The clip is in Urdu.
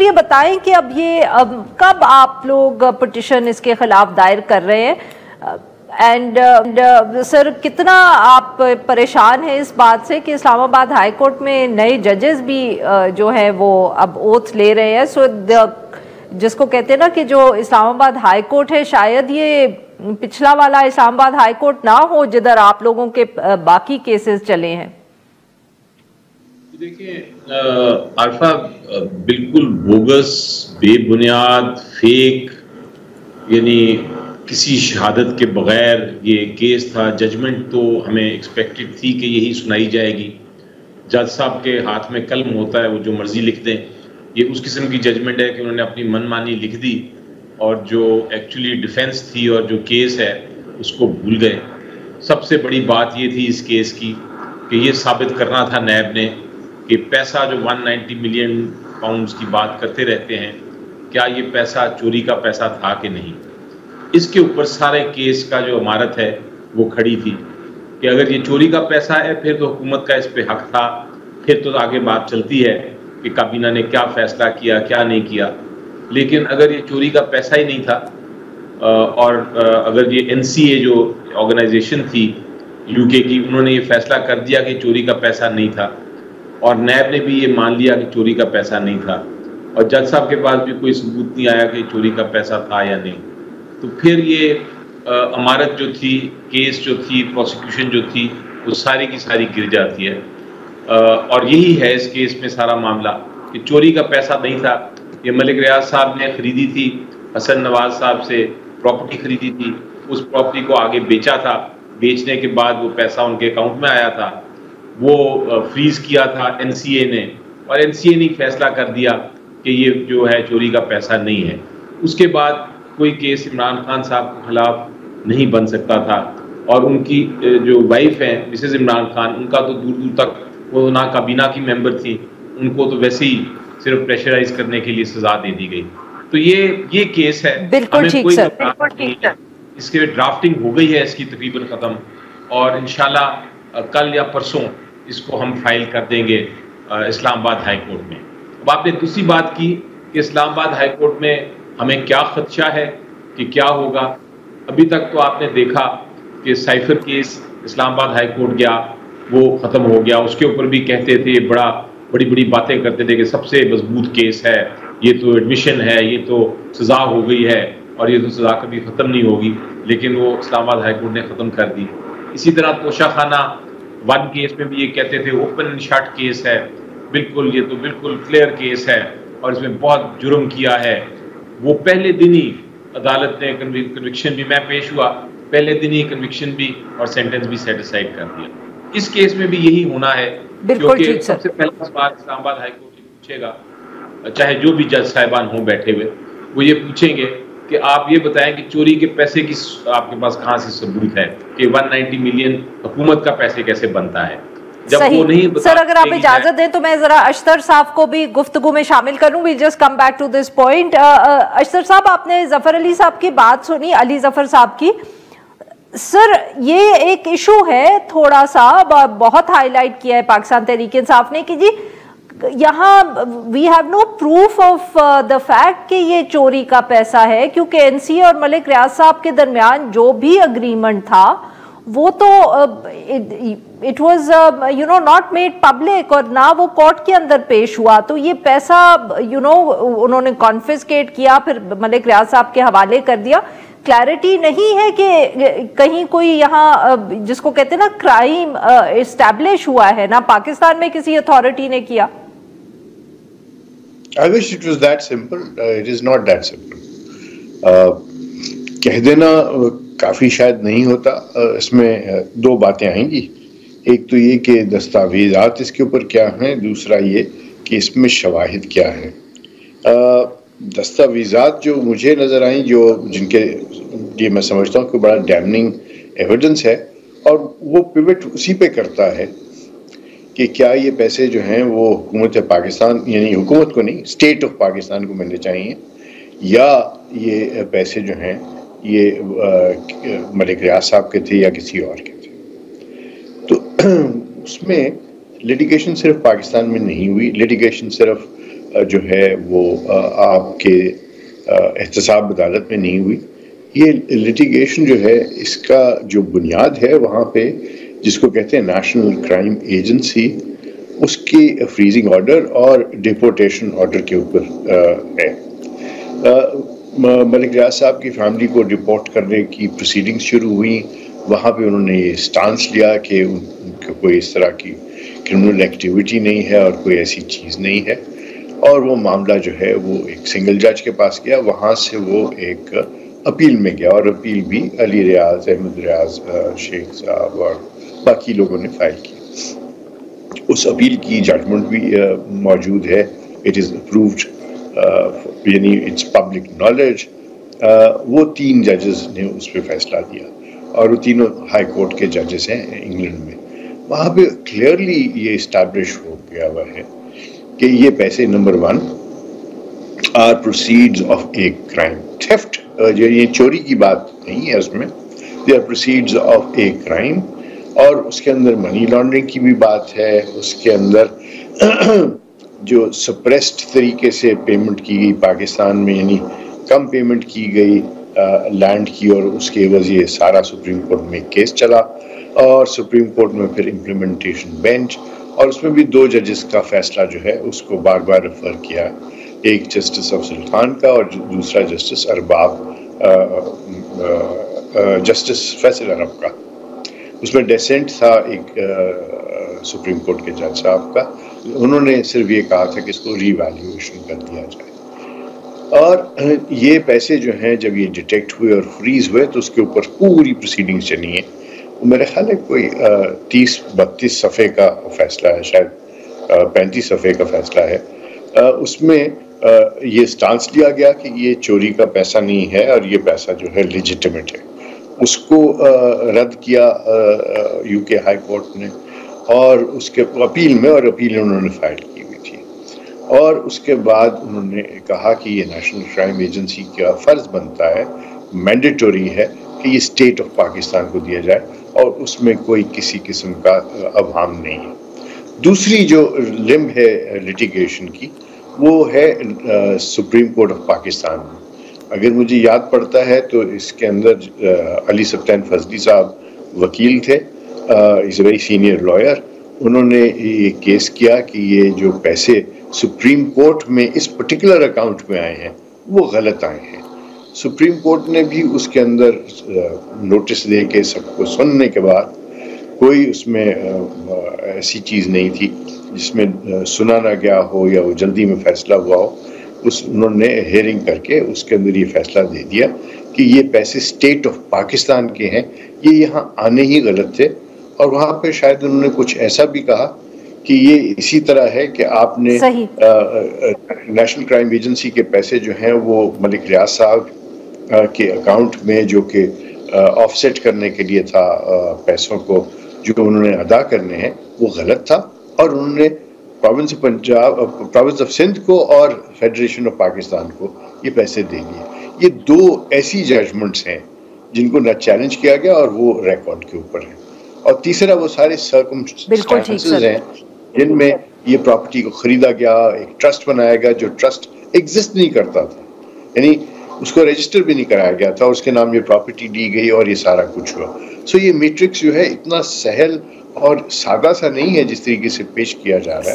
یہ بتائیں کہ اب یہ کب آپ لوگ پٹیشن اس کے خلاف دائر کر رہے ہیں، اینڈ سر کتنا آپ پریشان ہیں اس بات سے کہ اسلام آباد ہائی کورٹ میں نئے ججز بھی جو ہیں وہ اب اوتھ لے رہے ہیں، سو جس کو کہتے ہیں نا کہ جو اسلام آباد ہائی کورٹ ہے شاید یہ پچھلا والا اسلام آباد ہائی کورٹ نہ ہو جدھر آپ لوگوں کے باقی کیسز چلے ہیں؟ دیکھیں عارفہ، بالکل بوگس، بے بنیاد، فیک، یعنی کسی شہادت کے بغیر یہ کیس تھا. ججمنٹ تو ہمیں ایکسپیکٹڈ تھی کہ یہی سنائی جائے گی. جج صاحب کے ہاتھ میں قلم ہوتا ہے، وہ جو مرضی لکھ دیں. یہ اس قسم کی ججمنٹ ہے کہ انہوں نے اپنی من مانی لکھ دی اور جو ایکچولی ڈیفینس تھی اور جو کیس ہے اس کو بھول گئے. سب سے بڑی بات یہ تھی اس کیس کی کہ یہ ثابت کرنا تھا نیب نے کہ پیسہ جو 190 ملین پاؤنڈز کی بات کرتے رہتے ہیں، کیا یہ پیسہ چوری کا پیسہ تھا کہ نہیں. اس کے اوپر سارے کیس کا جو عمارت ہے وہ کھڑی تھی کہ اگر یہ چوری کا پیسہ ہے پھر تو حکومت کا اس پہ حق تھا. پھر تو آگے بات چلتی ہے کہ کابینہ نے کیا فیصلہ کیا، کیا نہیں کیا. لیکن اگر یہ چوری کا پیسہ ہی نہیں تھا اور اگر یہ NCA جو آرگنائزیشن تھی UK کی، انہوں نے یہ فیصلہ کر دیا کہ چوری کا پیسہ نہیں تھا اور نیب نے بھی یہ مان لیا کہ چوری کا پیسہ نہیں تھا اور جج صاحب کے پاس بھی کوئی ثبوت نہیں آیا کہ چوری کا پیسہ تھا یا نہیں، تو پھر یہ عمارت جو تھی، کیس جو تھی، پروسیکیوشن جو تھی، وہ ساری کی ساری گر جاتی ہے. اور یہی ہے اس کیس میں سارا معاملہ کہ چوری کا پیسہ نہیں تھا. یہ ملک ریاض صاحب نے خریدی تھی، حسن نواز صاحب سے پراپرٹی خریدی تھی، اس پراپرٹی کو آگے بیچا تھا. بیچنے کے بعد وہ پیسہ ان کے اکاؤنٹ میں آیا تھا، وہ فریز کیا تھا NCA نے، اور NCA نے فیصلہ کر دیا کہ یہ جو ہے چوری کا پیسہ نہیں ہے. اس کے بعد کوئی کیس عمران خان صاحب کے خلاف نہیں بن سکتا تھا اور ان کی جو وائف ہیں مسز عمران خان، ان کا تو دور دور تک وہ نہ کابینہ کی ممبر تھی، ان کو تو ویسے ہی صرف پریشرائز کرنے کے لیے سزا دے دی گئی. تو یہ کیس ہے. بالکل ٹھیک سر، بالکل ٹھیک سر. اس کے ڈرافٹنگ ہو گئی ہے اس کی تقریباً ختم، اور انشاءاللہ کل یا پرسوں اس کو ہم فائل کر دیں گے اسلام آباد ہائی کورٹ میں. اب آپ نے دوسری بات کی کہ اسلام آباد ہائی کورٹ میں ہمیں کیا خدشہ ہے کہ کیا ہوگا. ابھی تک تو آپ نے دیکھا کہ سائفر کیس اسلام آباد ہائی کورٹ گیا، وہ ختم ہو گیا. اس کے اوپر بھی کہتے تھے، بڑی بڑی باتیں کرتے تھے کہ سب سے مضبوط کیس ہے، یہ تو ایڈمیشن ہے، یہ تو سزا ہو گئی ہے اور یہ تو سزا کبھی ختم نہیں ہوگی. لیکن وہ اسلام آباد ہائی کورٹ نے ختم کر دی. اسی طرح توشہ خانہ 1 کیس میں بھی یہ کہتے تھے اوپن اینڈ شٹ کیس ہے، بالکل یہ تو بالکل کلیئر کیس ہے اور اس میں بہت جرم کیا ہے. وہ پہلے دن ہی عدالت نے کنوکشن بھی، میں پیش ہوا، پہلے دن ہی کنوکشن بھی اور سینٹنس بھی سیٹ اسائڈ کر دیا. اس کیس میں بھی یہی ہونا ہے، کیونکہ سب سے پہلا سوال اسلام آباد ہائی کورٹ پوچھے گا، چاہے جو بھی جج صاحبان ہوں بیٹھے ہوئے، وہ یہ پوچھیں گے کہ آپ یہ بتائیں کہ چوری کے پیسے کی آپ کے پاس کہاں سے ثبوت ہے کہ 190 ملین حکومت کا پیسے کیسے بنتا ہے. صحیح سر، اگر آپ اجازت دیں تو میں ذرا اشتر صاحب کو بھی گفتگو میں شامل کروں. We just come back to this point. Ashtar صاحب، آپ نے ظفر علی صاحب کی بات سنی، علی ظفر صاحب کی. سر یہ ایک ایشو ہے تھوڑا سا بہت ہائی لائٹ کیا ہے پاکستان تحریک انصاف نے کہ جی یہاں we have no proof of the fact کہ یہ چوری کا پیسہ ہے، کیونکہ NCA اور ملک ریاض صاحب کے درمیان جو بھی اگریمنٹ تھا وہ تو it was not made public اور نہ وہ کورٹ کے اندر پیش ہوا. تو یہ پیسہ انہوں نے کانفسکیٹ کیا، پھر ملک ریاض صاحب کے حوالے کر دیا. کلیئرٹی نہیں ہے کہ کہیں کوئی یہاں جس کو کہتے ہیں نا کرائم اسٹیبلش ہوا ہے، نہ پاکستان میں کسی اتھارٹی نے کیا. I wish it was that simple. It is not that simple. کہہ دینا کافی شاید نہیں ہوتا. اس میں 2 باتیں آئیں گی. ایک تو یہ کہ دستاویزات اس کے اوپر کیا ہیں، دوسرا یہ کہ اس میں شواہد کیا ہیں. دستاویزات جو مجھے نظر آئیں، جن کے یہ میں سمجھتا ہوں کہ بڑا ڈیمننگ ایویڈنس ہے، اور وہ پیوٹ اسی پہ کرتا ہے کہ کیا یہ پیسے جو ہیں وہ حکومت پاکستان، یعنی حکومت کو نہیں، اسٹیٹ آف پاکستان کو ملنے چاہیے، یا یہ پیسے جو ہیں یہ ملک ریاض صاحب کے تھے یا کسی اور کے تھے. تو اس میں لیٹیگیشن صرف پاکستان میں نہیں ہوئی، لیٹیگیشن صرف جو ہے وہ آپ کے احتساب عدالت میں نہیں ہوئی. یہ لٹیگیشن جو ہے اس کا جو بنیاد ہے وہاں پہ جس کو کہتے ہیں نیشنل کرائم ایجنسی، اس کی فریزنگ آرڈر اور ڈیپورٹیشن آرڈر کے اوپر ہے. ملک ریاض صاحب کی فیملی کو ڈپورٹ کرنے کی پروسیڈنگز شروع ہوئیں. وہاں پہ انہوں نے یہ سٹانس لیا کہ ان کو کوئی اس طرح کی کرمنل ایکٹیویٹی نہیں ہے اور کوئی ایسی چیز نہیں ہے، اور وہ معاملہ جو ہے وہ ایک سنگل جج کے پاس گیا. وہاں سے وہ ایک اپیل میں گیا، اور اپیل بھی علی ریاض، احمد ریاض شیخ صاحب اور باقی لوگوں نے فائل کی. اس اپیل کی ججمنٹ بھی موجود ہے. اٹ از اپرووڈ، یعنی اٹس پبلک نالج. وہ 3 ججز نے اس پہ فیصلہ دیا، اور وہ تینوں ہائی کورٹ کے ججز ہیں انگلینڈ میں. وہاں پہ کلیئرلی یہ اسٹیبلش ہو گیا ہوا ہے کہ یہ پیسے number 1 are proceeds of a crime. Theft, جو یہ چوری کی بات نہیں ہے اس میں، they are proceeds of a crime. اور اس کے اندر منی لانڈرنگ کی بھی بات ہے. اس کے اندر جو سپریسڈ طریقے سے پیمنٹ کی گئی پاکستان میں، یعنی کم پیمنٹ کی گئی لینڈ کی، اور اس کے عوض یہ سارا سپریم کورٹ میں کیس چلا، اور سپریم کورٹ میں پھر امپلیمنٹیشن بینچ، اور اس میں بھی 2 ججز کا فیصلہ جو ہے اس کو بار بار ریفر کیا. ایک جسٹس آف سلطان کا اور دوسرا جسٹس ارباب، جسٹس فیصل عرب کا. اس میں ڈیسنٹ تھا ایک سپریم کورٹ کے جج صاحب کا. انہوں نے صرف یہ کہا تھا کہ اس کو ری ایویلیویشن کر دیا جائے. اور یہ پیسے جو ہیں جب یہ ڈیٹیکٹ ہوئے اور فریز ہوئے تو اس کے اوپر پوری پروسیڈنگ چلی ہیں. میرے خیال ہے کوئی 30-32 صفحے کا فیصلہ ہے، شاید 35 صفحے کا فیصلہ ہے. اس میں یہ سٹانس لیا گیا کہ یہ چوری کا پیسہ نہیں ہے اور یہ پیسہ جو ہے لیجیٹمیٹ ہے. اس کو رد کیا یو کے ہائی کورٹ نے، اور اس کے اپیل میں، اور اپیل انہوں نے فائل کی ہوئی تھی. اور اس کے بعد انہوں نے کہا کہ یہ نیشنل کرائم ایجنسی کا فرض بنتا ہے، مینڈیٹوری ہے کہ یہ اسٹیٹ آف پاکستان کو دیا جائے، اور اس میں کوئی کسی قسم کا ابہام نہیں ہے. دوسری جو لمب ہے لٹیگیشن کی وہ ہے سپریم کورٹ آف پاکستان میں. اگر مجھے یاد پڑتا ہے تو اس کے اندر علی سبطین فضلی صاحب وکیل تھے، از اے ویری سینئر لائر. انہوں نے یہ کیس کیا کہ یہ جو پیسے سپریم کورٹ میں اس پرٹیکولر اکاؤنٹ میں آئے ہیں وہ غلط آئے ہیں. سپریم کورٹ نے بھی اس کے اندر نوٹس دے کے سب کو سننے کے بعد کوئی اس میں ایسی چیز نہیں تھی جس میں سنا نہ گیا ہو یا وہ جلدی میں فیصلہ ہوا ہو. انہوں نے ہیئرنگ کر کے اس کے اندر یہ فیصلہ دے دیا کہ یہ پیسے اسٹیٹ آف پاکستان کے ہیں، یہ یہاں آنے ہی غلط تھے. اور وہاں پہ شاید انہوں نے کچھ ایسا بھی کہا کہ یہ اسی طرح ہے کہ آپ نے نیشنل کرائم ایجنسی کے پیسے جو ہیں وہ ملک ریاض صاحب کے اکاؤنٹ میں، جو کہ آف سیٹ کرنے کے لیے تھا پیسوں کو جو انہوں نے ادا کرنے ہیں، وہ غلط تھا. اور انہوں نے province Punjab, province of Sindh کو اور فیڈریشن آف پاکستان کو یہ پیسے دے دیے. یہ 2 ایسی ججمنٹس ہیں جن کو نہ چیلنج کیا گیا اور وہ ریکارڈ کے اوپر ہیں. اور تیسرا وہ سارے سرکمسٹانسز ہیں جن میں یہ پراپرٹی کو خریدا گیا، ایک ٹرسٹ بنایا گیا جو ٹرسٹ ایگزسٹ نہیں کرتا تھا، یعنی اس کو رجسٹر بھی نہیں کرایا گیا تھا، اس کے نام یہ پراپرٹی دی گئی اور یہ سارا کچھ ہوا. سو یہ میٹرکس جو ہے اتنا سہل اور سادہ سا نہیں ہے جس طریقے سے پیش کیا جا رہا ہے.